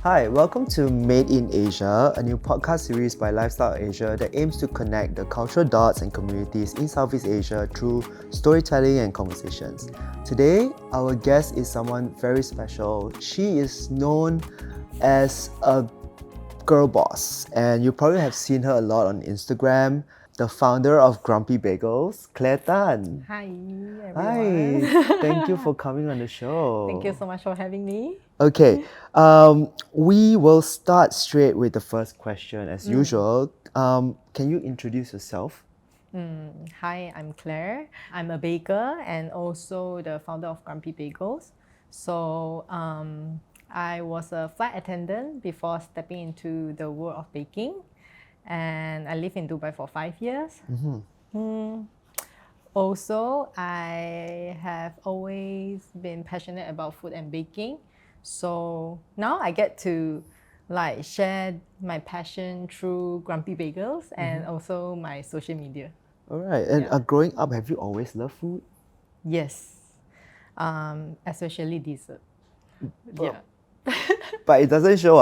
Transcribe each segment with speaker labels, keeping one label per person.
Speaker 1: Hi, welcome to Made in Asia, a new podcast series by Lifestyle Asia that aims to connect the cultural dots and communities in Southeast Asia through storytelling and conversations. Today, our guest is someone very special. She is known as a girl boss, and you probably have seen her a lot on Instagram. The founder of Grumpy Bagels, Claire Tan.
Speaker 2: Hi, everyone.
Speaker 1: Hi, thank you for coming on the show.
Speaker 2: Thank you so much for having me.
Speaker 1: Okay, we will start straight with the first question as usual. Can you introduce yourself?
Speaker 2: Hi, I'm Claire. I'm a baker and also the founder of Grumpy Bagels. So I was a flight attendant before stepping into the world of baking. And I lived in Dubai for 5 years. Also, I have always been passionate about food and baking. So now I get to share my passion through Grumpy Bagels and also my social media.
Speaker 1: All right, and growing up, have you always loved food?
Speaker 2: Yes, especially dessert. Yeah.
Speaker 1: But it doesn't show,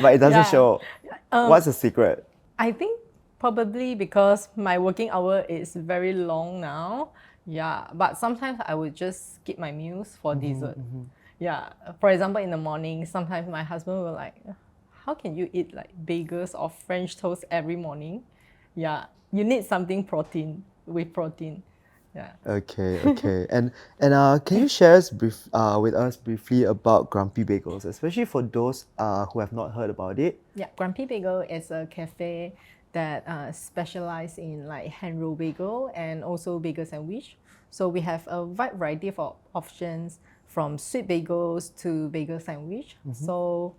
Speaker 1: But it doesn't show. What's the secret?
Speaker 2: I think probably because my working hour is very long now. Yeah, but sometimes I would just skip my meals for dessert. Yeah, for example, in the morning, sometimes my husband will like, how can you eat like bagels or French toast every morning? Yeah, you need something with protein. Yeah.
Speaker 1: Okay. And can you share with us briefly about Grumpy Bagels, especially for those who have not heard about it?
Speaker 2: Yeah, Grumpy Bagel is a cafe that specializes in like hand roll bagel and also bagel sandwich. So we have a wide variety of options from sweet bagels to bagel sandwich. So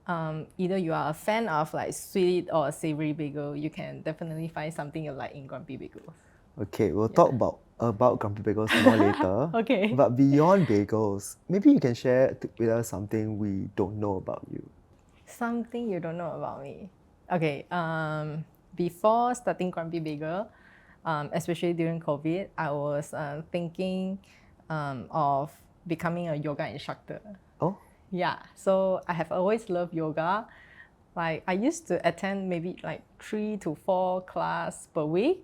Speaker 2: either you are a fan of like sweet or savory bagel, you can definitely find something you like in Grumpy Bagels.
Speaker 1: Okay, we'll talk about Grumpy Bagels more later.
Speaker 2: Okay.
Speaker 1: But beyond bagels, maybe you can share with us something we don't know about you.
Speaker 2: Something you don't know about me. Okay, before starting Grumpy Bagel, especially during COVID, I was thinking of becoming a yoga instructor.
Speaker 1: Oh?
Speaker 2: Yeah, so I have always loved yoga. Like I used to attend maybe like 3 to 4 class per week.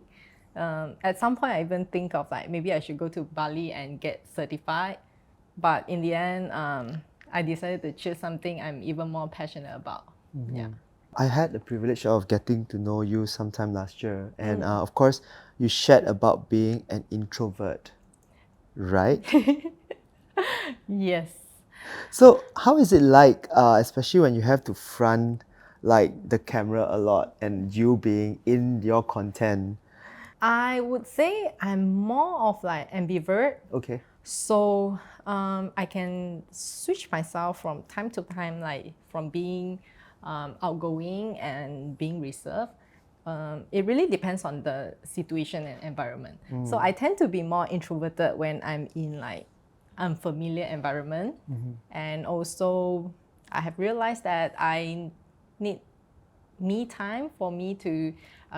Speaker 2: At some point, I even think of like maybe I should go to Bali and get certified. But in the end, I decided to choose something I'm even more passionate about. Yeah.
Speaker 1: I had the privilege of getting to know you sometime last year, and of course, you shared about being an introvert, right?
Speaker 2: Yes.
Speaker 1: So, how is it like, especially when you have to front like the camera a lot and you being in your content?
Speaker 2: I would say I'm more of like ambivert.
Speaker 1: Okay.
Speaker 2: So I can switch myself from time to time, like from being outgoing and being reserved. It really depends on the situation and environment. So I tend to be more introverted when I'm in like unfamiliar environment. And also I have realized that I need me time for me to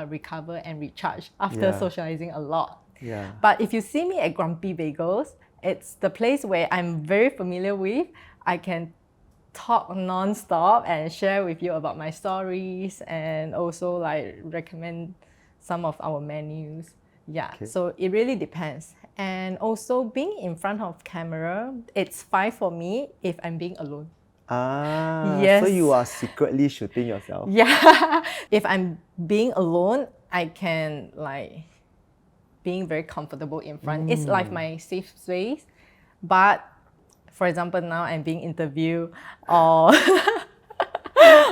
Speaker 2: recover and recharge after socializing a lot.
Speaker 1: Yeah.
Speaker 2: But if you see me at Grumpy Bagels, it's the place where I'm very familiar with. I can talk non-stop and share with you about my stories and also like recommend some of our menus. Yeah, so it really depends. And also being in front of camera, it's fine for me if I'm being alone.
Speaker 1: So you are secretly shooting yourself.
Speaker 2: Yeah, if I'm being alone, I can like being very comfortable in front. It's like my safe space. But for example, now I'm being interviewed or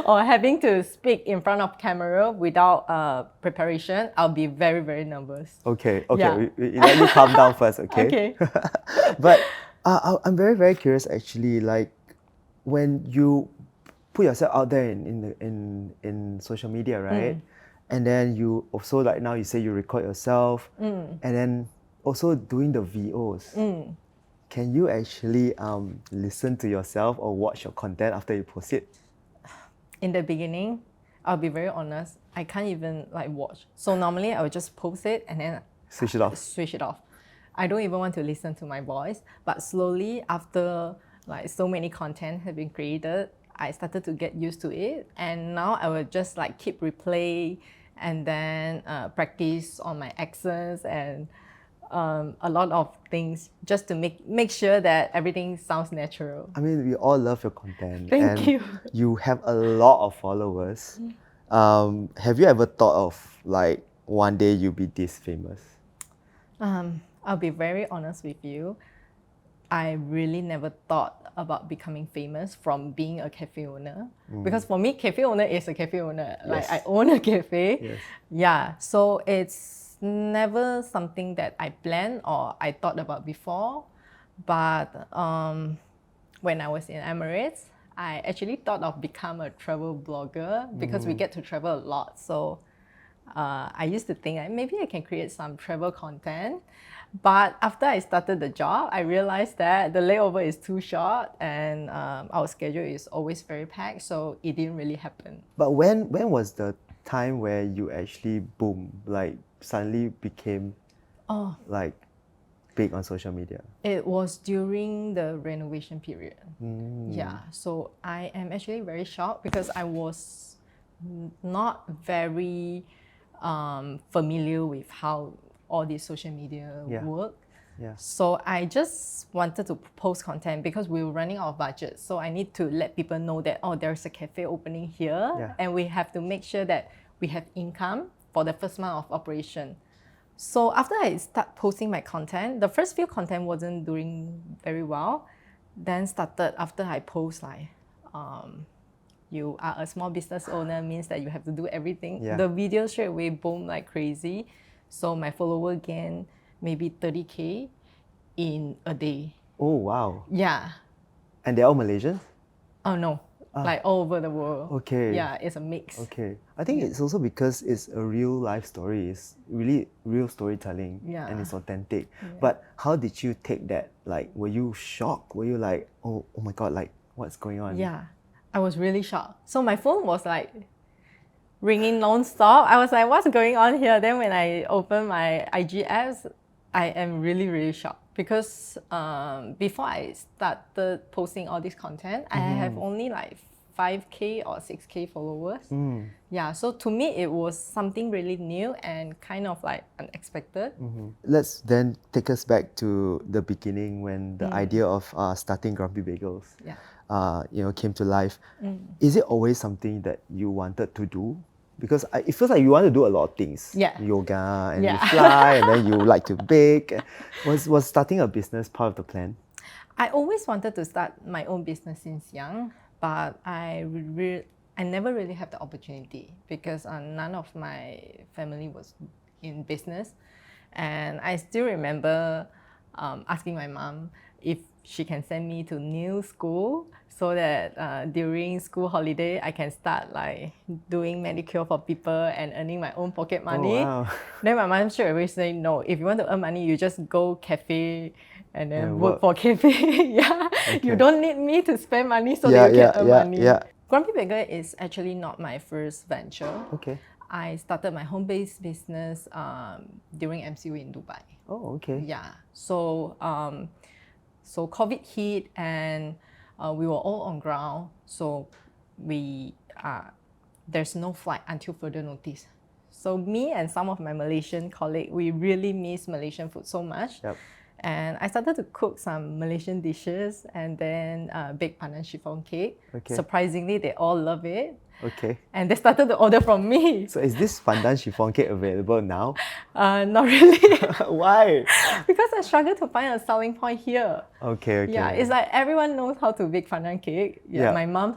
Speaker 2: or having to speak in front of camera without preparation, I'll be very, very nervous.
Speaker 1: Okay.
Speaker 2: Yeah.
Speaker 1: Let me calm down first, okay?
Speaker 2: Okay.
Speaker 1: But I'm very, very curious actually, like when you put yourself out there in social media, right? And then you also, like now you say you record yourself, and then also doing the VOs. Can you actually listen to yourself or watch your content after you post it?
Speaker 2: In the beginning, I'll be very honest, I can't even like watch. So normally I would just post it and then
Speaker 1: Switch it off.
Speaker 2: switch it off. I don't even want to listen to my voice. But slowly after like so many content have been created, I started to get used to it, and now I will just like keep replay and then practice on my accents and a lot of things just to make sure that everything sounds natural.
Speaker 1: I mean, we all love your content.
Speaker 2: Thank
Speaker 1: and
Speaker 2: you.
Speaker 1: You have a lot of followers. Have you ever thought of like one day you'll be this famous?
Speaker 2: I'll be very honest with you. I really never thought about becoming famous from being a cafe owner. Because for me, cafe owner is a cafe owner. Like I own a cafe.
Speaker 1: Yes.
Speaker 2: Yeah, so it's never something that I planned or I thought about before. But when I was in Emirates, I actually thought of become a travel blogger because we get to travel a lot. So I used to think maybe I can create some travel content. But after I started the job, I realized that the layover is too short and our schedule is always very packed, so it didn't really happen.
Speaker 1: But when was the time where you actually boom, like suddenly became like big on social media?
Speaker 2: It was during the renovation period. Yeah, so I am actually very shocked because I was not very familiar with how all these social media work.
Speaker 1: Yeah.
Speaker 2: So I just wanted to post content because we were running out of budget. So I need to let people know that, oh, there's a cafe opening here and we have to make sure that we have income for the first month of operation. So after I start posting my content, the first few content wasn't doing very well. Then started after I post like, you are a small business owner means that you have to do everything. The video straight away boom like crazy. So my follower gained maybe 30K in a day.
Speaker 1: Oh, wow.
Speaker 2: Yeah.
Speaker 1: And they're all Malaysians?
Speaker 2: Oh, no. Like all over the world.
Speaker 1: Okay.
Speaker 2: Yeah, it's a mix.
Speaker 1: Okay. I think it's also because it's a real life story. It's really real storytelling and it's authentic. But how did you take that? Like, were you shocked? Were you like, oh my God, like what's going on?
Speaker 2: Yeah, I was really shocked. So my phone was like ringing non-stop. I was like, what's going on here? Then when I opened my IG apps, I am really, really shocked because before I started posting all this content, I have only like 5K or 6K followers. Yeah, so to me, it was something really new and kind of like unexpected.
Speaker 1: Let's then take us back to the beginning when the idea of starting Grumpy Bagels came to life. Is it always something that you wanted to do? Because it feels like you want to do a lot of things. Yoga, and you fly, and then you like to bake. Was starting a business part of the plan?
Speaker 2: I always wanted to start my own business since young, but I never really had the opportunity because none of my family was in business. And I still remember asking my mom if she can send me to new school so that during school holiday I can start like doing manicure for people and earning my own pocket money.
Speaker 1: Oh, wow.
Speaker 2: Then my mom straight away say, no, if you want to earn money, you just go cafe and then work for cafe. You don't need me to spend money so that you can earn money. Grumpy Bagel is actually not my first venture.
Speaker 1: Okay.
Speaker 2: I started my home-based business during MCO in Dubai.
Speaker 1: Oh, okay.
Speaker 2: Yeah. So so COVID hit and we were all on ground. So there's no flight until further notice. So me and some of my Malaysian colleagues, we really miss Malaysian food so much. And I started to cook some Malaysian dishes and then bake pandan chiffon cake. Surprisingly, they all love it. And they started to order from me.
Speaker 1: So is this pandan chiffon cake available now?
Speaker 2: Not really.
Speaker 1: Why?
Speaker 2: Because I struggle to find a selling point here. Yeah, it's like everyone knows how to bake pandan cake. My mom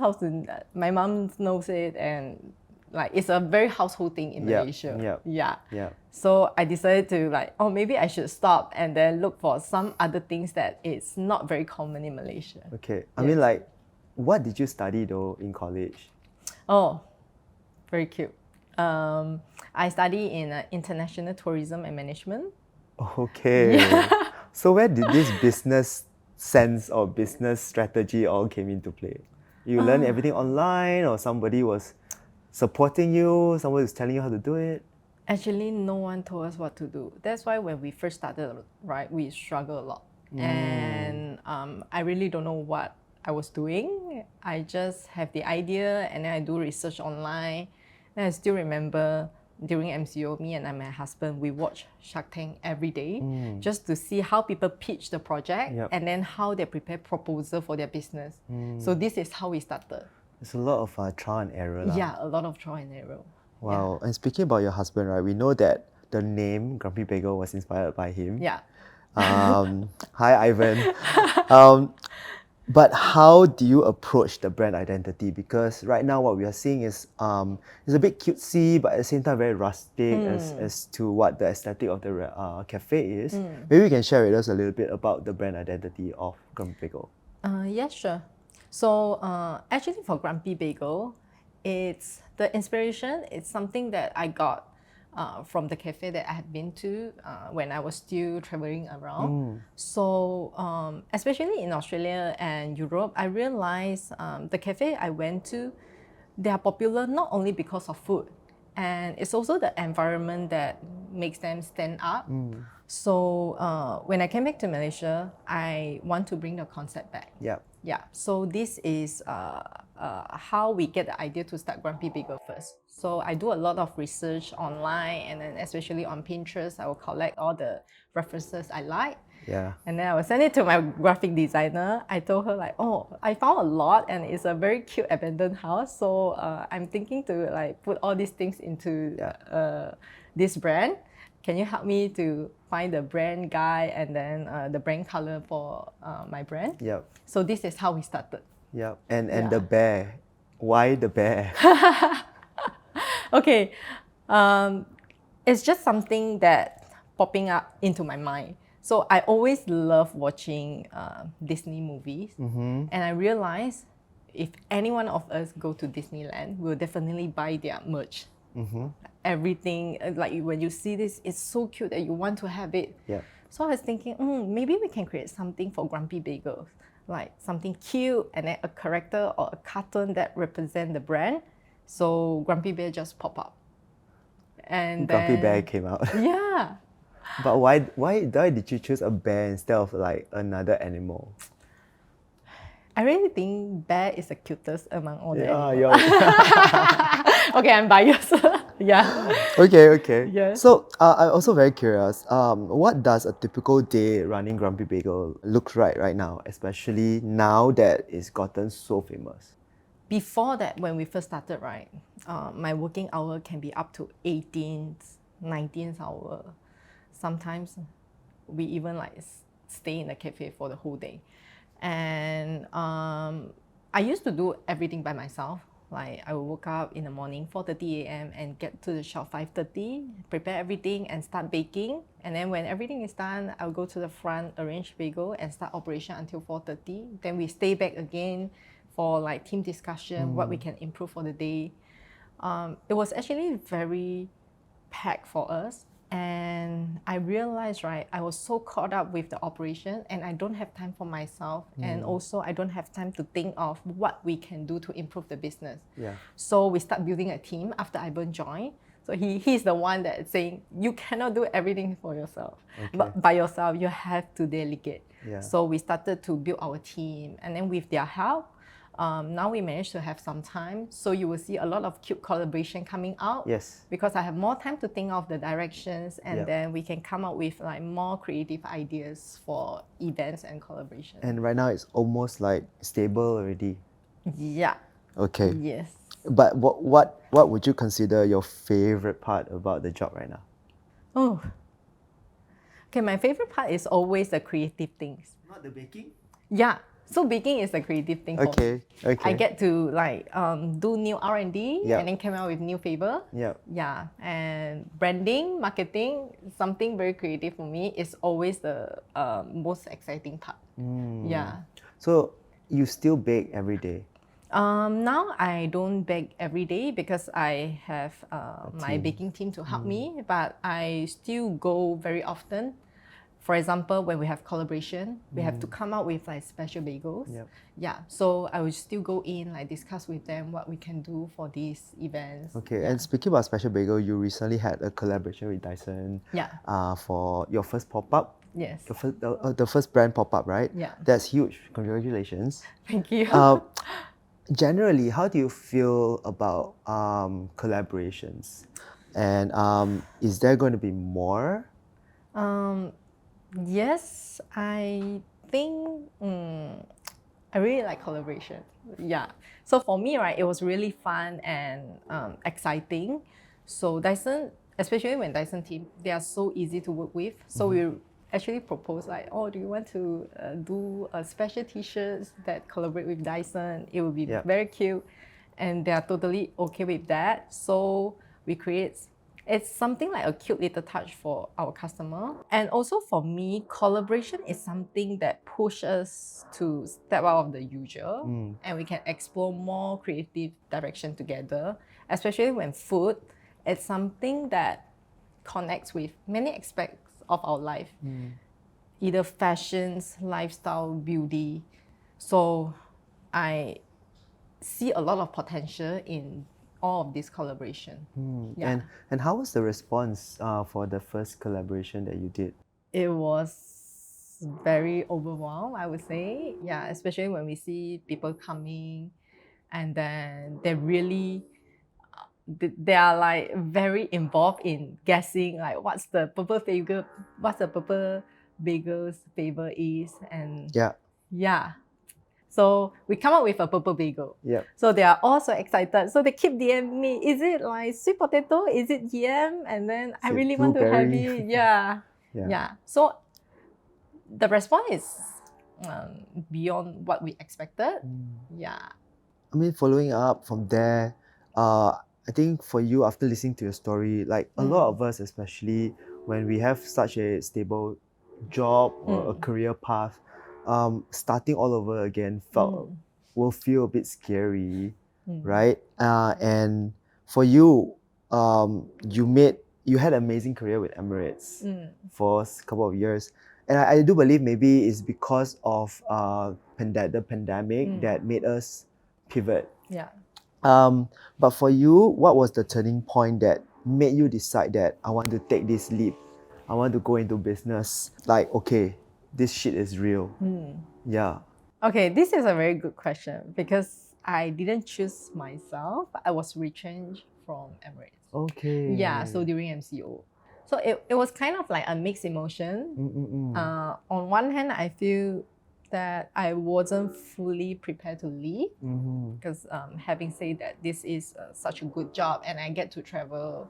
Speaker 2: knows it, and like it's a very household thing in Malaysia. So I decided to maybe I should stop and then look for some other things that it's not very common in Malaysia.
Speaker 1: I mean, like, what did you study though in college?
Speaker 2: Oh, very cute. I study in international tourism and management.
Speaker 1: So where did this business sense or business strategy all came into play? You learned everything online, or somebody was supporting you, somebody was telling you how to do it?
Speaker 2: Actually, no one told us what to do. That's why when we first started, right, we struggled a lot. And I really don't know what I was doing. I just have the idea and then I do research online. And I still remember during MCO, me and my husband, we watch Shark Tank every day just to see how people pitch the project and then how they prepare proposal for their business. So this is how we started.
Speaker 1: There's a lot of trial and error.
Speaker 2: Yeah, a lot of trial and error.
Speaker 1: Wow. And speaking about your husband, right, we know that the name Grumpy Bagel was inspired by him.
Speaker 2: Yeah.
Speaker 1: Hi, Ivan. But how do you approach the brand identity? Because right now what we are seeing is it's a bit cutesy, but at the same time very rustic as to what the aesthetic of the cafe is. Maybe you can share with us a little bit about the brand identity of Grumpy Bagel.
Speaker 2: Yeah, sure. So actually for Grumpy Bagel, it's the inspiration. It's something that I got from the cafe that I had been to when I was still traveling around. So especially in Australia and Europe, I realized the cafe I went to, they are popular not only because of food, and it's also the environment that makes them stand up. So when I came back to Malaysia, I want to bring the concept back. Yeah, so this is how we get the idea to start Grumpy Bagel first. So I do a lot of research online, and then especially on Pinterest, I will collect all the references I like. And then I will send it to my graphic designer. I told her like, oh, I found a lot and it's a very cute abandoned house. So I'm thinking to like put all these things into this brand. Can you help me to find the brand guide and then the brand color for my brand? So this is how we started.
Speaker 1: And the bear. Why the bear?
Speaker 2: Okay. It's just something that popping up into my mind. So I always love watching Disney movies. And I realized if any one of us go to Disneyland, we'll definitely buy their merch. Everything, like when you see this, it's so cute that you want to have it. So I was thinking, maybe we can create something for Grumpy Bagels, like something cute and then a character or a cartoon that represent the brand. So Grumpy Bear just pop up. And
Speaker 1: Grumpy Bear came out.
Speaker 2: Yeah.
Speaker 1: But why did you choose a bear instead of like another animal?
Speaker 2: I really think bear is the cutest among all the animals.
Speaker 1: Yeah.
Speaker 2: Okay, I'm biased. Yeah.
Speaker 1: Okay.
Speaker 2: Yes.
Speaker 1: So I'm also very curious. What does a typical day running Grumpy Bagel look right now, especially now that it's gotten so famous?
Speaker 2: Before that, when we first started, right, my working hour can be up to 18th, 19th hour. Sometimes we even like stay in the cafe for the whole day. And I used to do everything by myself. Like I would wake up in the morning, 4:30 a.m. and get to the shop 5:30, prepare everything and start baking. And then when everything is done, I'll go to the front, arrange bagel and start operation until 4:30. Then we stay back again for like team discussion, what we can improve for the day. It was actually very packed for us. And I realized, right, I was so caught up with the operation and I don't have time for myself. And also I don't have time to think of what we can do to improve the business. So we start building a team after Ivan joined. So he's the one that's saying, you cannot do everything for yourself. But by yourself, you have to delegate. So we started to build our team. And then with their help, now we managed to have some time. So you will see a lot of cute collaboration coming out. Because I have more time to think of the directions and then we can come up with like more creative ideas for events and collaboration.
Speaker 1: And right now it's almost like stable already.
Speaker 2: Yeah.
Speaker 1: Okay.
Speaker 2: Yes.
Speaker 1: But what would you consider your favorite part about the job right now?
Speaker 2: Oh. Okay, my favorite part is always the creative things.
Speaker 1: Not the baking?
Speaker 2: Yeah. So baking is a creative thing for me. I get to like do new R&D and then come out with new flavor. Yeah, and branding, marketing, something very creative for me is always the most exciting part. Yeah.
Speaker 1: So you still bake every day?
Speaker 2: Now I don't bake every day because I have my baking team to help me, but I still go very often. For example, when we have collaboration, we have to come out with like special bagels. Yeah, so I will still go in, like discuss with them what we can do for these events.
Speaker 1: Okay, and speaking about special bagel, you recently had a collaboration with Dyson for your first pop-up.
Speaker 2: Yes.
Speaker 1: The first brand pop-up, right?
Speaker 2: Yeah.
Speaker 1: That's huge. Congratulations.
Speaker 2: Thank you.
Speaker 1: Generally, how do you feel about collaborations? And is there going to be more?
Speaker 2: Yes, I think I really like collaboration. Yeah. So for me, right, it was really fun and exciting. So Dyson, especially when Dyson team, they are so easy to work with. So we actually proposed like, oh, do you want to do a special T-shirts that collaborate with Dyson? It would be very cute, and they are totally okay with that. So we create. It's something like a cute little touch for our customer. And also for me, collaboration is something that pushes us to step out of the usual and we can explore more creative direction together, especially when food is something that connects with many aspects of our life, either fashions, lifestyle, beauty. So I see a lot of potential in all of this collaboration. Yeah.
Speaker 1: And how was the response for the first collaboration that you did?
Speaker 2: It was very overwhelmed, I would say. Yeah, especially when we see people coming and then they really they are like very involved in guessing like what's the purple bagel's flavor is, and yeah. So we come up with a purple bagel. So they are all so excited. So they keep DMing me, is it like sweet potato? Is it yam? And then I really want to have it. Yeah. So the response is beyond what we expected. Yeah.
Speaker 1: I mean, following up from there, I think for you, after listening to your story, like a lot of us, especially when we have such a stable job or a career path, starting all over again will feel a bit scary, right? And for you, you had an amazing career with Emirates for a couple of years. And I do believe maybe it's because of the pandemic that made us pivot.
Speaker 2: Yeah.
Speaker 1: But for you, what was the turning point that made you decide that I want to take this leap? I want to go into business. Like, okay, this shit is real. Yeah.
Speaker 2: Okay, this is a very good question because I didn't choose myself. I was retrenched from Emirates.
Speaker 1: Okay.
Speaker 2: Yeah, so during MCO. So it was kind of like a mixed emotion. On one hand, I feel that I wasn't fully prepared to leave because having said that this is such a good job and I get to travel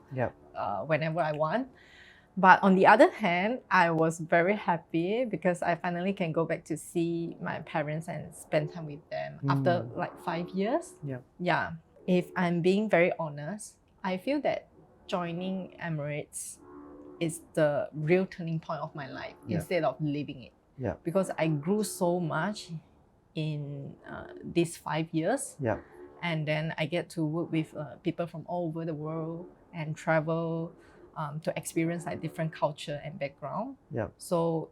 Speaker 2: whenever I want. But on the other hand, I was very happy because I finally can go back to see my parents and spend time with them after like 5 years. Yeah. If I'm being very honest, I feel that joining Emirates is the real turning point of my life instead of leaving it. Because I grew so much in these 5 years. And then I get to work with people from all over the world and travel to experience like different culture and background. So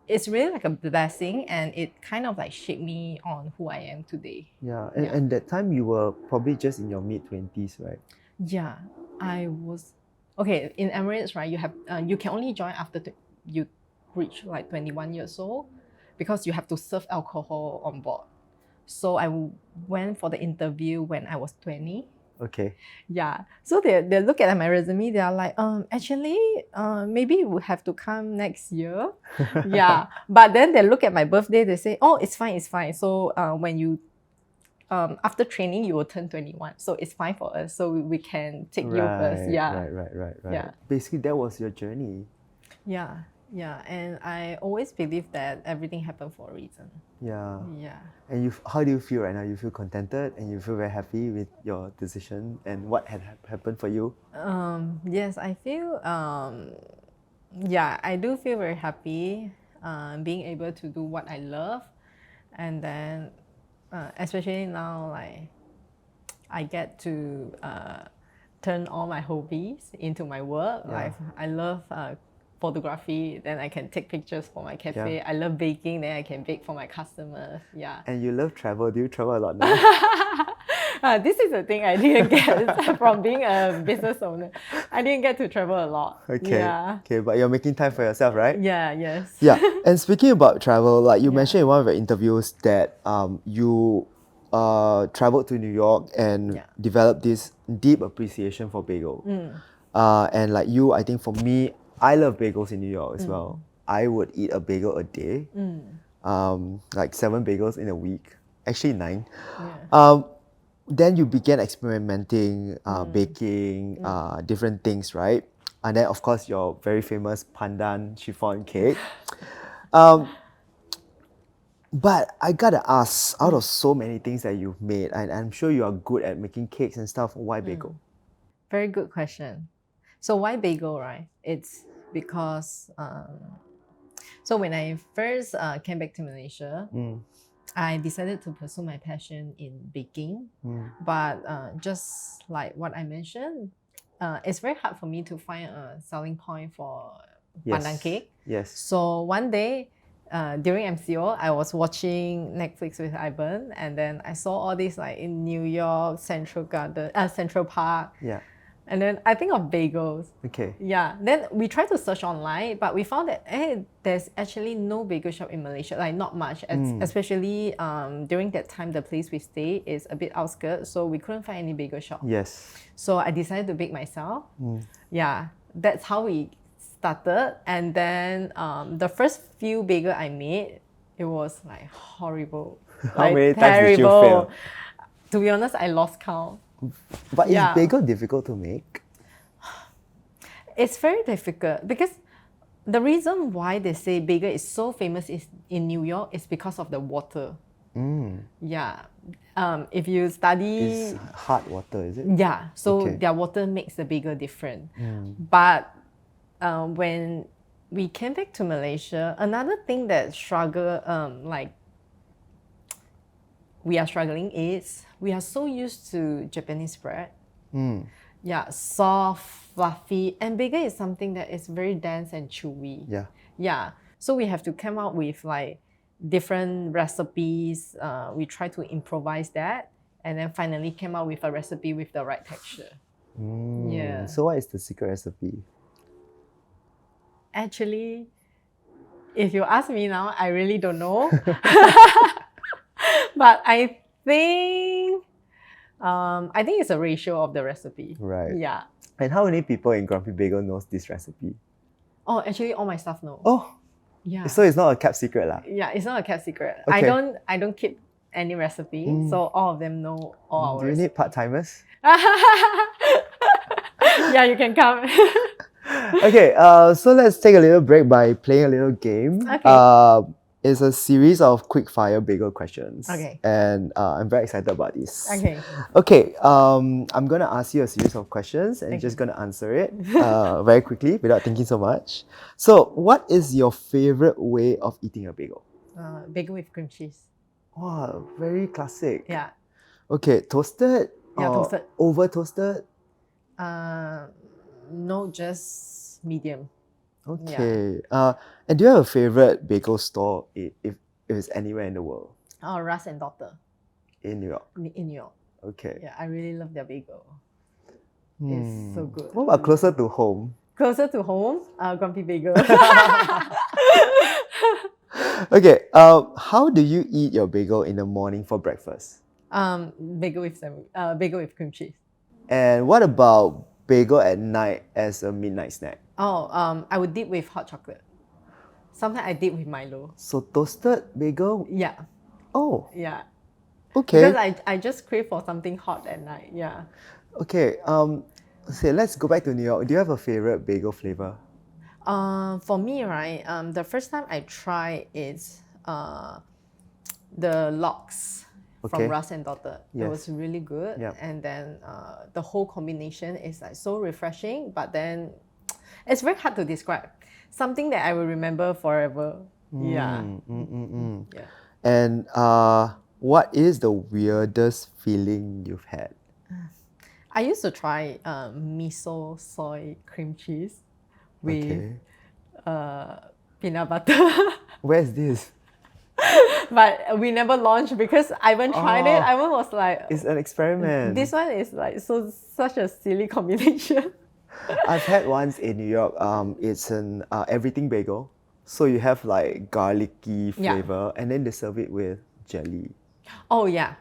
Speaker 2: it's really like a blessing and it kind of like shaped me on who I am today.
Speaker 1: And that time you were probably just in your mid-20s, right?
Speaker 2: Yeah, I was. Okay, in Emirates, right, you have you can only join after you reach like 21 years old because you have to serve alcohol on board. So I went for the interview when I was 20.
Speaker 1: Okay.
Speaker 2: Yeah. So they look at my resume, they are like, actually, maybe you would have to come next year. Yeah. But then they look at my birthday, they say, oh, it's fine, it's fine. So when you after training, you will turn 21. So it's fine for us. So we can take you first. Yeah.
Speaker 1: Right.
Speaker 2: Yeah.
Speaker 1: Basically, that was your journey.
Speaker 2: Yeah. And I always believe that everything happened for a reason.
Speaker 1: Yeah.
Speaker 2: Yeah.
Speaker 1: And how do you feel right now? You feel contented and you feel very happy with your decision and what had happened for you?
Speaker 2: Yes, I feel, I do feel very happy being able to do what I love. And then, especially now, like, I get to turn all my hobbies into my work. Like, I love photography, then I can take pictures for my cafe. I love baking, then I can bake for my customers. Yeah.
Speaker 1: And you love travel. Do you travel a lot now?
Speaker 2: This is the thing I didn't get from being a business owner. I didn't get to travel a lot.
Speaker 1: Okay.
Speaker 2: Yeah.
Speaker 1: Okay, but you're making time for yourself, right?
Speaker 2: Yeah, yes.
Speaker 1: Yeah. And speaking about travel, like you
Speaker 2: Yeah.
Speaker 1: mentioned in one of your interviews that you traveled to New York and
Speaker 2: Yeah.
Speaker 1: developed this deep appreciation for bagel. And like you, I think for me, I love bagels in New York as well. I would eat a bagel a day, like 7 bagels in a week, actually 9.
Speaker 2: Yeah.
Speaker 1: Then you began experimenting, baking, different things, right? And then, of course, your very famous pandan chiffon cake. But I gotta ask, out of so many things that you've made, and I'm sure you are good at making cakes and stuff, why bagel?
Speaker 2: Very good question. So why bagel, right? It's because so when I first came back to Malaysia, I decided to pursue my passion in baking. But just like what I mentioned, it's very hard for me to find a selling point for pandan cake.
Speaker 1: Yes.
Speaker 2: So one day, during MCO, I was watching Netflix with Ivan, and then I saw all these like in New York, Central Park.
Speaker 1: Yeah.
Speaker 2: And then I think of bagels.
Speaker 1: Okay.
Speaker 2: Yeah. Then we tried to search online, but we found that there's actually no bagel shop in Malaysia, like not much. Especially during that time, the place we stay is a bit outskirts, so we couldn't find any bagel shop.
Speaker 1: Yes.
Speaker 2: So I decided to bake myself. Yeah, that's how we started. And then the first few bagel I made, it was like horrible.
Speaker 1: How
Speaker 2: like,
Speaker 1: many times did you fail?
Speaker 2: To be honest, I lost count.
Speaker 1: But is bagel difficult to make?
Speaker 2: It's very difficult because the reason why they say bagel is so famous in New York is because of the water. Yeah. If you study...
Speaker 1: It's hard water, is it?
Speaker 2: Yeah. So their water makes the bagel different. But when we came back to Malaysia, another thing that we are struggling is we are so used to Japanese bread. Yeah, soft, fluffy, and bagel is something that is very dense and chewy.
Speaker 1: Yeah.
Speaker 2: Yeah. So we have to come up with like different recipes. We try to improvise that, and then finally came out with a recipe with the right texture. Yeah.
Speaker 1: So what is the secret recipe?
Speaker 2: Actually, if you ask me now, I really don't know. But I think it's a ratio of the recipe.
Speaker 1: Right.
Speaker 2: Yeah.
Speaker 1: And how many people in Grumpy Bagel knows this recipe?
Speaker 2: Oh, actually, all my staff know.
Speaker 1: Oh.
Speaker 2: Yeah.
Speaker 1: So it's not a kept secret lah.
Speaker 2: Yeah, it's not a kept secret.
Speaker 1: Okay.
Speaker 2: I don't keep any recipe, so all of them know all
Speaker 1: Do
Speaker 2: our
Speaker 1: you need part-timers?
Speaker 2: Yeah, you can come.
Speaker 1: Okay, so let's take a little break by playing a little game.
Speaker 2: Okay.
Speaker 1: It's a series of quick-fire bagel questions.
Speaker 2: Okay.
Speaker 1: And I'm very excited about this.
Speaker 2: Okay.
Speaker 1: Okay, I'm going to ask you a series of questions and you're just going to answer it very quickly without thinking so much. So, what is your favorite way of eating a bagel?
Speaker 2: Bagel with cream cheese.
Speaker 1: Wow, very classic.
Speaker 2: Yeah.
Speaker 1: Okay, toasted?
Speaker 2: Yeah,
Speaker 1: or
Speaker 2: toasted.
Speaker 1: Over toasted?
Speaker 2: No, just medium.
Speaker 1: Okay. And do you have a favorite bagel store if it's anywhere in the world?
Speaker 2: Oh, Russ and Daughter
Speaker 1: In New York.
Speaker 2: in New York.
Speaker 1: Okay.
Speaker 2: Yeah, I really love their bagel. It's so good.
Speaker 1: What about closer to home?
Speaker 2: Closer to home, Grumpy Bagel.
Speaker 1: Okay. How do you eat your bagel in the morning for breakfast?
Speaker 2: Bagel with cream cheese.
Speaker 1: And what about bagel at night as a midnight snack?
Speaker 2: Oh, I would dip with hot chocolate. Sometimes I dip with Milo.
Speaker 1: So toasted bagel?
Speaker 2: Yeah.
Speaker 1: Oh,
Speaker 2: Yeah.
Speaker 1: okay.
Speaker 2: Because I just crave for something hot at night. Yeah.
Speaker 1: Okay. Let's go back to New York. Do you have a favorite bagel flavor?
Speaker 2: For me, right, the first time I tried is the lox
Speaker 1: Okay.
Speaker 2: from Russ and Daughter.
Speaker 1: Yes.
Speaker 2: It was really good.
Speaker 1: Yep.
Speaker 2: And then the whole combination is like so refreshing, but then it's very hard to describe. Something that I will remember forever. Yeah. Yeah.
Speaker 1: And what is the weirdest feeling you've had?
Speaker 2: I used to try miso soy cream cheese with
Speaker 1: Okay.
Speaker 2: peanut butter.
Speaker 1: Where's this?
Speaker 2: But we never launched because Ivan tried it.
Speaker 1: Oh,
Speaker 2: Ivan was like,
Speaker 1: it's an experiment.
Speaker 2: this one is like such a silly combination.
Speaker 1: I've had once in New York. It's an everything bagel. So you have like garlicky
Speaker 2: Yeah.
Speaker 1: flavor, and then they serve it with jelly.
Speaker 2: Oh yeah.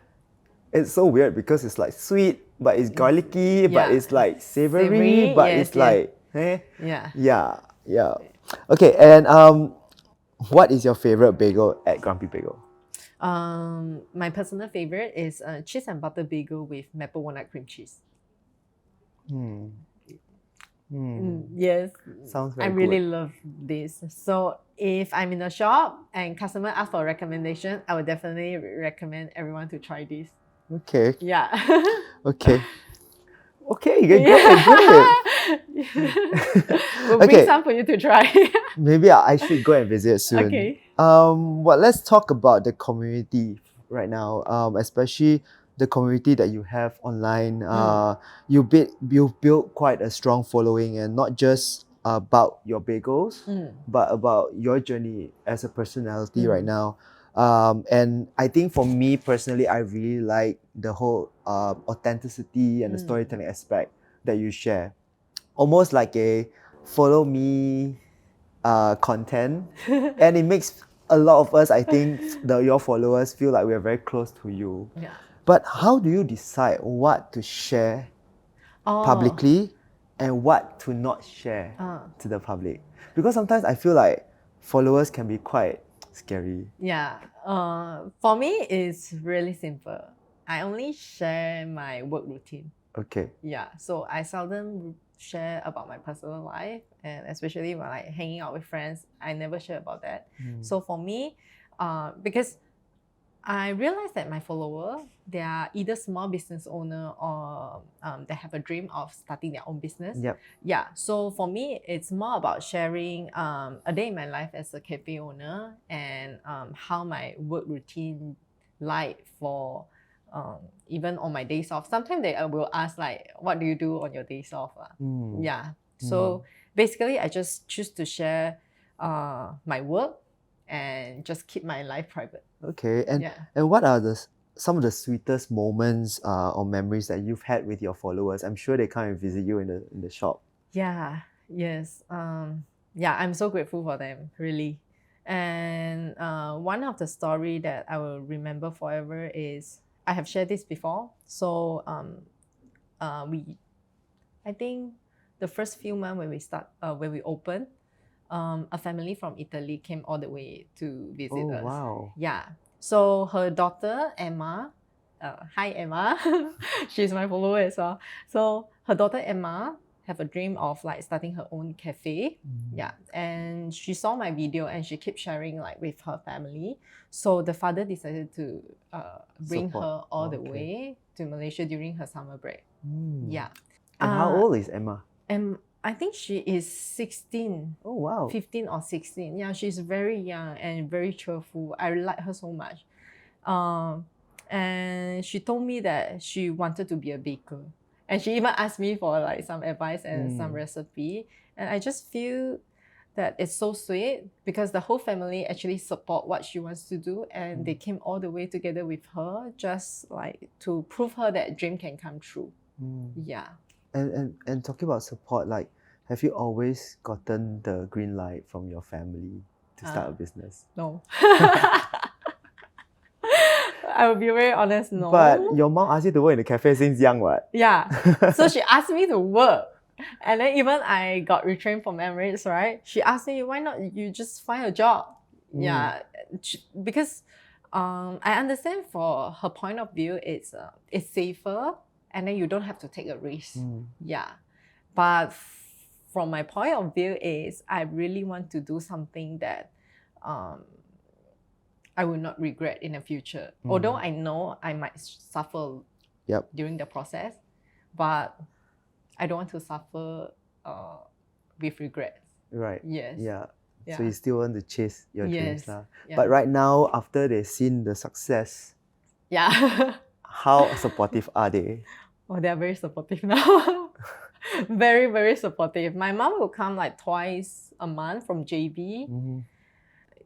Speaker 1: It's so weird because it's like sweet, but it's garlicky, but
Speaker 2: Yeah.
Speaker 1: it's like savory,
Speaker 2: Savory,
Speaker 1: but
Speaker 2: yes,
Speaker 1: it's like
Speaker 2: Yeah.
Speaker 1: yeah. Okay, and what is your favorite bagel at Grumpy Bagel?
Speaker 2: My personal favorite is cheese and butter bagel with maple walnut cream cheese. Yes.
Speaker 1: Sounds very
Speaker 2: I really
Speaker 1: good.
Speaker 2: love this. So if I'm in a shop and customer ask for a recommendation, I would definitely recommend everyone to try this.
Speaker 1: Okay,
Speaker 2: Yeah.
Speaker 1: okay. Okay, good.
Speaker 2: We'll
Speaker 1: Okay.
Speaker 2: bring some for you to try.
Speaker 1: Maybe I should go and visit soon.
Speaker 2: Okay.
Speaker 1: Well, let's talk about the community right now. Especially the community that you have online. You built quite a strong following, and not just about your bagels, but about your journey as a personality right now. And I think for me personally, I really like the whole authenticity and the storytelling aspect that you share. Almost like a follow me content, and it makes a lot of us, I think, your followers feel like we're very close to you.
Speaker 2: Yeah.
Speaker 1: But how do you decide what to share publicly and what to not share to the public? Because sometimes I feel like followers can be quite scary.
Speaker 2: Yeah. For me, it's really simple. I only share my work routine.
Speaker 1: Okay.
Speaker 2: Yeah. So I seldom share about my personal life, and especially when like hanging out with friends, I never share about that. So for me, because I realized that my follower, they are either small business owner or they have a dream of starting their own business.
Speaker 1: Yep.
Speaker 2: Yeah. So for me, it's more about sharing a day in my life as a cafe owner, and how my work routine like for even on my days off. Sometimes they will ask like, what do you do on your days off? Yeah. So basically, I just choose to share my work and just keep my life private.
Speaker 1: Okay. And what are some of the sweetest moments or memories that you've had with your followers? I'm sure they come and visit you in the shop.
Speaker 2: Yeah. Yes. Yeah, I'm so grateful for them, really. And one of the story that I will remember forever is, I have shared this before. So I think the first few months when we opened, a family from Italy came all the way to visit us.
Speaker 1: Wow.
Speaker 2: Yeah. So her daughter Emma, hi Emma, she's my follower as well. So her daughter Emma have a dream of like starting her own cafe. Yeah. And she saw my video and she kept sharing like with her family. So the father decided to bring her all the way to Malaysia during her summer break. Yeah.
Speaker 1: And how old is Emma?
Speaker 2: And I think she is 16.
Speaker 1: Oh wow.
Speaker 2: 15 or 16. Yeah, she's very young and very cheerful. I like her so much. And she told me that she wanted to be a baker. And she even asked me for like some advice and some recipe. And I just feel that it's so sweet because the whole family actually support what she wants to do, and they came all the way together with her just like to prove her that dream can come true. Yeah.
Speaker 1: And talking about support, like, have you always gotten the green light from your family to start a business?
Speaker 2: No. I will be very honest, no.
Speaker 1: But your mom asked you to work in the cafe since young, what?
Speaker 2: Yeah. So she asked me to work. And then even I got retrained from Emirates, right? She asked me, why not you just find a job? Yeah. Because I understand for her point of view, it's safer, and then you don't have to take a risk. Yeah. But from my point of view is I really want to do something that I will not regret in the future. Although I know I might suffer during the process, but I don't want to suffer with regrets.
Speaker 1: Right.
Speaker 2: Yes.
Speaker 1: Yeah.
Speaker 2: Yeah.
Speaker 1: So you still want to chase your dreams.
Speaker 2: Yeah.
Speaker 1: But right now, after they've seen the success, how supportive are they?
Speaker 2: Oh, they're very supportive now. Very, very supportive. My mom will come like twice a month from JB.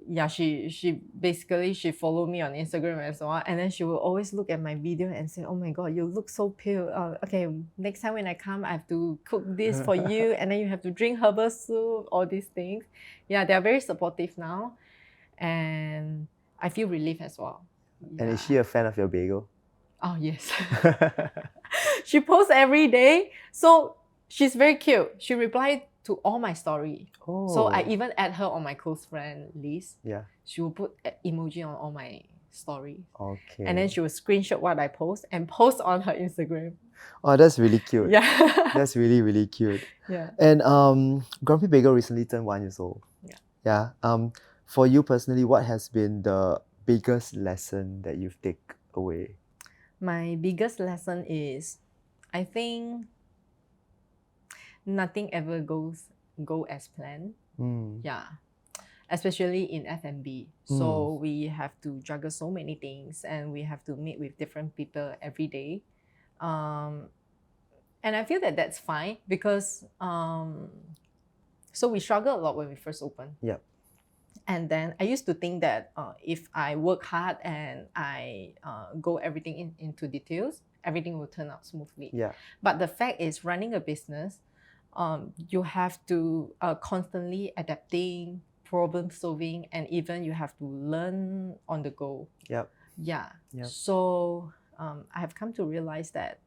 Speaker 2: yeah, she basically she followed me on Instagram and so on, and then she will always look at my video and say, "Oh my God, you look so pale. Okay, next time when I come, I have to cook this for you, and then you have to drink herbal soup, all these things." Yeah, they are very supportive now, and I feel relief as well.
Speaker 1: And is she a fan of your bagel?
Speaker 2: Oh yes. She posts every day, so she's very cute. She replied to all my story.
Speaker 1: Oh.
Speaker 2: So I even add her on my close friend list.
Speaker 1: Yeah.
Speaker 2: She will put emoji on all my stories.
Speaker 1: Okay.
Speaker 2: And then she will screenshot what I post and post on her Instagram.
Speaker 1: Oh, that's really cute.
Speaker 2: Yeah.
Speaker 1: That's really, really cute.
Speaker 2: Yeah.
Speaker 1: And Grumpy Bagel recently turned 1 year old.
Speaker 2: Yeah.
Speaker 1: Yeah. For you personally, what has been the biggest lesson that you've taken away?
Speaker 2: My biggest lesson is, I think nothing ever go as planned. Yeah, especially in F&B. So we have to juggle so many things, and we have to meet with different people every day. And I feel that that's fine because so we struggled a lot when we first opened.
Speaker 1: Yep.
Speaker 2: And then I used to think that if I work hard and I go everything into details, everything will turn out smoothly.
Speaker 1: Yeah.
Speaker 2: But the fact is, running a business, you have to constantly adapting, problem solving, and even you have to learn on the go.
Speaker 1: Yep.
Speaker 2: Yeah.
Speaker 1: Yep.
Speaker 2: So I have come to realize that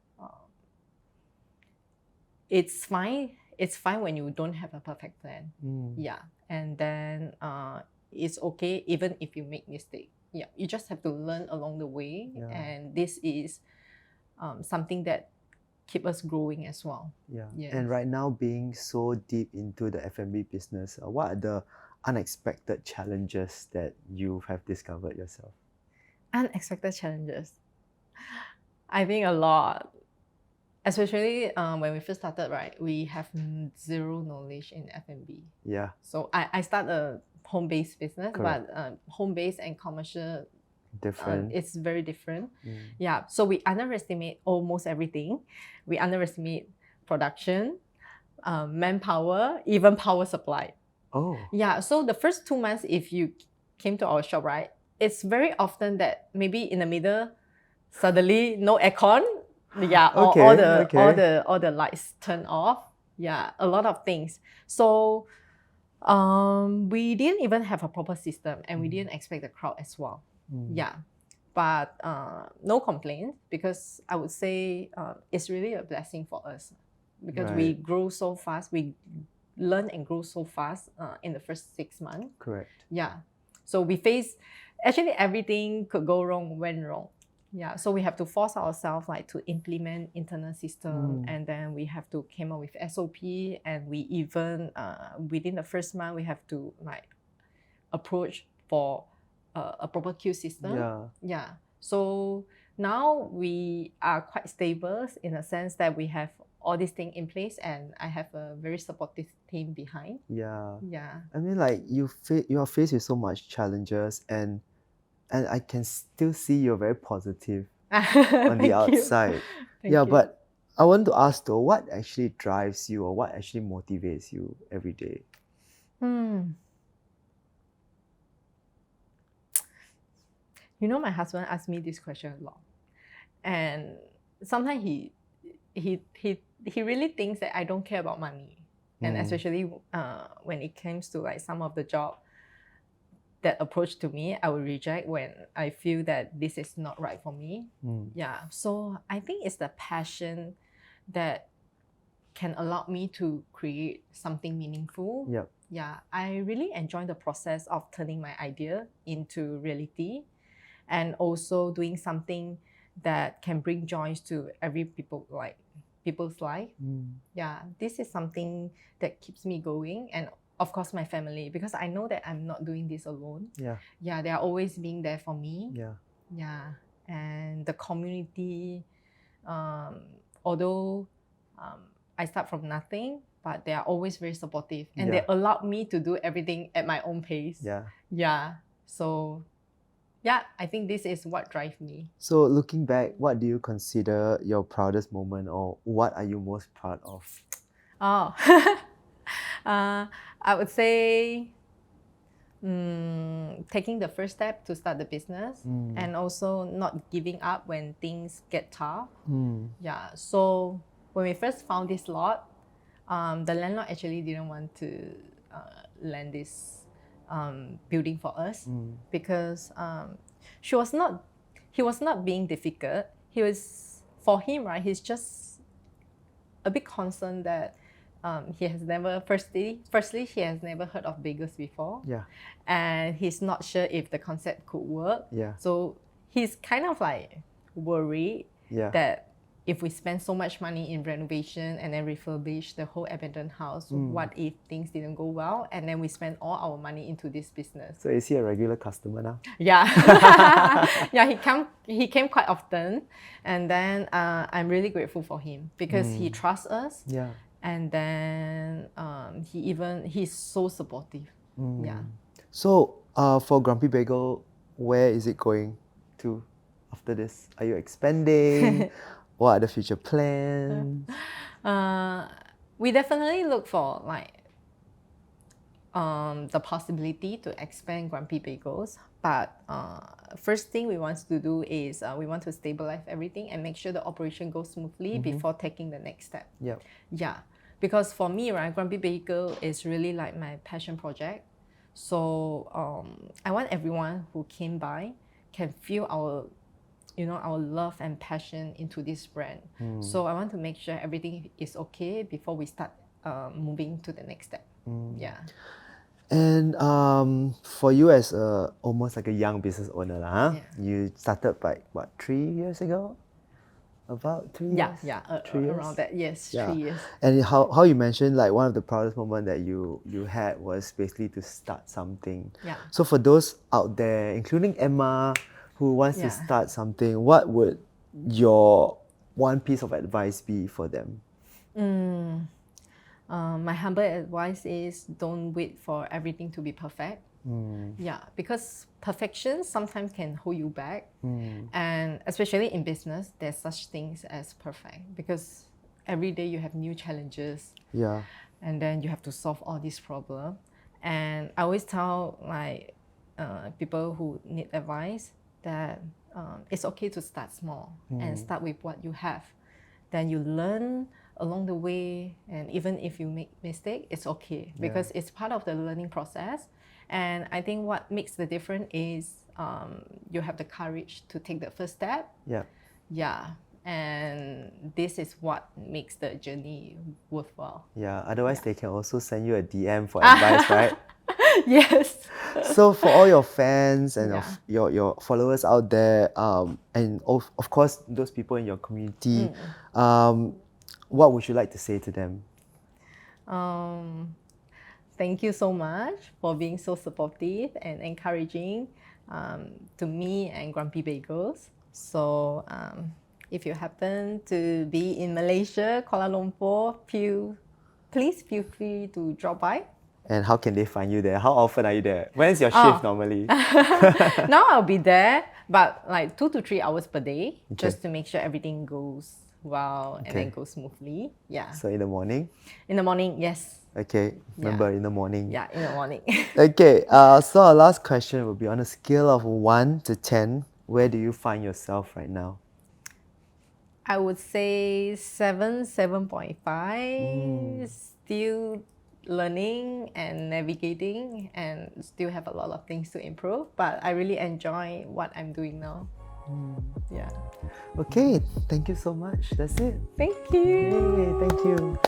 Speaker 2: it's fine. It's fine when you don't have a perfect plan. Yeah. And then it's okay even if you make mistakes. Yeah. You just have to learn along the way.
Speaker 1: Yeah.
Speaker 2: And this is something that keep us growing as well.
Speaker 1: Yeah.
Speaker 2: Yes.
Speaker 1: And right now, being so deep into the F&B business, what are the unexpected challenges that you have discovered yourself?
Speaker 2: Unexpected challenges. I think a lot. Especially when we first started, right? We have zero knowledge in F&B.
Speaker 1: Yeah.
Speaker 2: So I start a home-based business,
Speaker 1: Correct.
Speaker 2: but home-based and commercial,
Speaker 1: Different.
Speaker 2: it's very different. Yeah. So we underestimate almost everything. We underestimate production, manpower, even power supply.
Speaker 1: Oh.
Speaker 2: Yeah. So the first 2 months, if you came to our shop, right, it's very often that maybe in the middle, suddenly no aircon. Yeah,
Speaker 1: Okay,
Speaker 2: all the lights turn off. Yeah, a lot of things. So we didn't even have a proper system, and we didn't expect the crowd as well. Yeah, but no complaints, because I would say it's really a blessing for us, because we
Speaker 1: Right.
Speaker 2: grow so fast. We learn and grow so fast in the first 6 months.
Speaker 1: Correct.
Speaker 2: Yeah, so we face actually everything could go wrong, went wrong. Yeah, so we have to force ourselves like to implement internal system, and then we have to come up with SOP, and we even within the first month we have to like approach for a proper queue system.
Speaker 1: Yeah.
Speaker 2: Yeah. So now we are quite stable in a sense that we have all these things in place, and I have a very supportive team behind.
Speaker 1: Yeah.
Speaker 2: Yeah.
Speaker 1: I mean, like you are faced with so much challenges, and I can still see you're very positive on
Speaker 2: Thank
Speaker 1: the
Speaker 2: you.
Speaker 1: outside.
Speaker 2: Thank
Speaker 1: Yeah,
Speaker 2: you.
Speaker 1: but I want to ask though, what actually drives you, or what actually motivates you every day?
Speaker 2: You know, my husband asks me this question a lot, and sometimes he really thinks that I don't care about money, and especially when it comes to like some of the job that approach to me, I will reject when I feel that this is not right for me. Yeah, so I think it's the passion that can allow me to create something meaningful.
Speaker 1: Yep.
Speaker 2: Yeah, I really enjoy the process of turning my idea into reality, and also doing something that can bring joy to people's life. Yeah, this is something that keeps me going, and of course my family, because I know that I'm not doing this alone.
Speaker 1: Yeah.
Speaker 2: Yeah, they are always being there for me.
Speaker 1: Yeah.
Speaker 2: Yeah, and the community, although I start from nothing, but they are always very supportive, and they allowed me to do everything at my own pace.
Speaker 1: Yeah.
Speaker 2: Yeah. So yeah, I think this is what drives me.
Speaker 1: So looking back, what do you consider your proudest moment, or what are you most proud of?
Speaker 2: Oh, I would say Taking the first step to start the business and also not giving up when things get tough. Yeah, so when we first found this lot, the landlord actually didn't want to lend this building for us because he was not being difficult. For him, right, he's just a bit concerned that he has never, firstly, he has never heard of bagels before.
Speaker 1: Yeah.
Speaker 2: And he's not sure if the concept could work.
Speaker 1: Yeah.
Speaker 2: So he's kind of like worried that if we spend so much money in renovation and then refurbish the whole abandoned house, what if things didn't go well? And then we spend all our money into this business.
Speaker 1: So is he a regular customer now?
Speaker 2: Yeah. Yeah, he came quite often. And then I'm really grateful for him because he trusts us.
Speaker 1: Yeah.
Speaker 2: And then he's so supportive. Yeah.
Speaker 1: So for Grumpy Bagel, where is it going to after this? Are you expanding? What are the future plans?
Speaker 2: We definitely look for like the possibility to expand Grumpy Bagels. But first thing we want to do is we want to stabilize everything and make sure the operation goes smoothly before taking the next step.
Speaker 1: Yep.
Speaker 2: Yeah. Because for me, right, Grumpy Bagel is really like my passion project. So I want everyone who came by can feel our love and passion into this brand. So I want to make sure everything is okay before we start moving to the next step. Yeah.
Speaker 1: And for you as almost like a young business owner, you started like what, 3 years ago? About 3 years?
Speaker 2: Yeah,
Speaker 1: 3 years?
Speaker 2: around that, yes, 3 years.
Speaker 1: And how you mentioned like one of the proudest moments that you had was basically to start something.
Speaker 2: Yeah.
Speaker 1: So for those out there, including Emma, who wants to start something, what would your one piece of advice be for them?
Speaker 2: My humble advice is don't wait for everything to be perfect. Yeah, because perfection sometimes can hold you back. And especially in business, there's such things as perfect because every day you have new challenges.
Speaker 1: Yeah.
Speaker 2: And then you have to solve all these problems. And I always tell my people who need advice that it's okay to start small and start with what you have. Then you learn along the way, and even if you make mistake, it's okay because it's part of the learning process. And I think what makes the difference is you have the courage to take the first step. Yeah. Yeah. And this is what makes the journey worthwhile.
Speaker 1: Yeah, otherwise they can also send you a DM for advice, right?
Speaker 2: Yes.
Speaker 1: So for all your fans and your followers out there, and of course those people in your community, what would you like to say to them?
Speaker 2: Thank you so much for being so supportive and encouraging to me and Grumpy Bagels. So if you happen to be in Malaysia, Kuala Lumpur, please feel free to drop by.
Speaker 1: And how can they find you there? How often are you there? When is your shift normally?
Speaker 2: Now I'll be there, but like 2 to 3 hours per day, just to make sure everything goes well and then goes smoothly. Yeah.
Speaker 1: So in the morning?
Speaker 2: In the morning, yes.
Speaker 1: Okay, remember in the morning.
Speaker 2: Yeah, in the morning.
Speaker 1: Okay, so our last question will be on a scale of 1 to 10, where do you find yourself right now?
Speaker 2: I would say 7.5. Still learning and navigating and still have a lot of things to improve, but I really enjoy what I'm doing now. Yeah.
Speaker 1: Okay, thank you so much. That's it.
Speaker 2: Thank you.
Speaker 1: Yay, thank you.